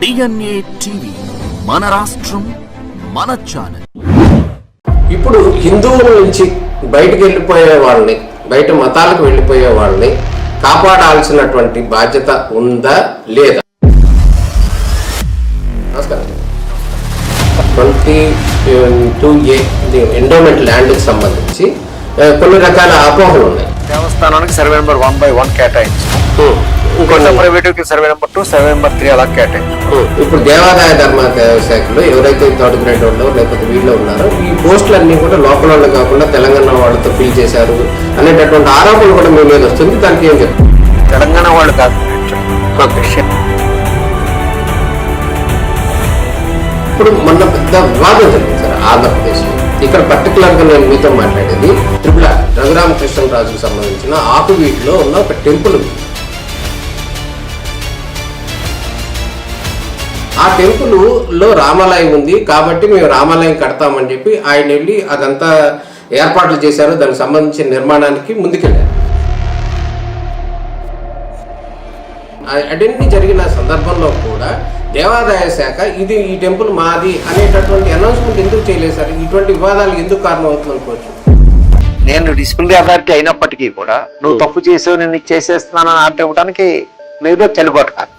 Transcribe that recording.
DNA TV మన రాష్ట్రం మన ఛానల్. ఇప్పుడు హిందువుల నుంచి బయటకు వెళ్ళిపోయే వాళ్ళని, బయట మతాలకు వెళ్ళిపోయే వాళ్ళని కాపాడాల్సినటువంటి బాధ్యత ఉందా లేదా? నమస్కారం. 22A ఎండోమెంట్ ల్యాండ్కి సంబంధించి కొన్ని రకాల అపోహలు ఉన్నాయి. దేవస్థానానికి సర్వే నెంబర్ 1/1 కేటాయించి ఇంకొన్ని private survey number 2, survey number 3 అలా కేటాయించి ఇప్పుడు దేవాదాయ ధర్మ శాఖలో ఎవరైతే థర్డ్ గ్రేడ్ వాళ్ళు లేకపోతే వీళ్ళు ఉన్నారో ఈ పోస్టులన్నీ కూడా లోకల్ వాళ్ళు కాకుండా తెలంగాణ వాళ్ళతో ఫిల్ చేశారు అనేటటువంటి ఆరోపణలు కూడా మీ మీద వస్తుంది. దానికి ఏం చెప్తారు? తెలంగాణ వాళ్ళు కాదు. ఇప్పుడు మొన్న పెద్ద వివాదం జరిగింది సార్ ఆంధ్రప్రదేశ్లో. ఇక్కడ పర్టికులర్గా నేను మీతో మాట్లాడేది త్రిపుల రఘురామకృష్ణరాజుకు సంబంధించిన ఆకువీటిలో ఉన్న ఒక టెంపుల్ ఉంది. ఆ టెంపుల్లో రామాలయం ఉంది కాబట్టి మేము రామాలయం కడతామని చెప్పి ఆయన వెళ్ళి అదంతా ఏర్పాట్లు చేశారు. దానికి సంబంధించిన నిర్మాణానికి ముందుకెళ్ళారు. అటెన్ని జరిగిన సందర్భంలో కూడా దేవాదాయ శాఖ ఇది ఈ టెంపుల్ మాది అనేటటువంటి అనౌన్స్మెంట్ ఎందుకు చేయలేదు సార్? ఇటువంటి వివాదాలు ఎందుకు కారణం అవుతుంది అనుకోవచ్చు. నేను డిసిప్లినరీ అథారిటీ అయినప్పటికీ కూడా నువ్వు తప్పు చేసావు, నేను చేసేస్తున్నాను అంటే ఇవ్వడానికి లేదు చెల్లుబాటు కాదు.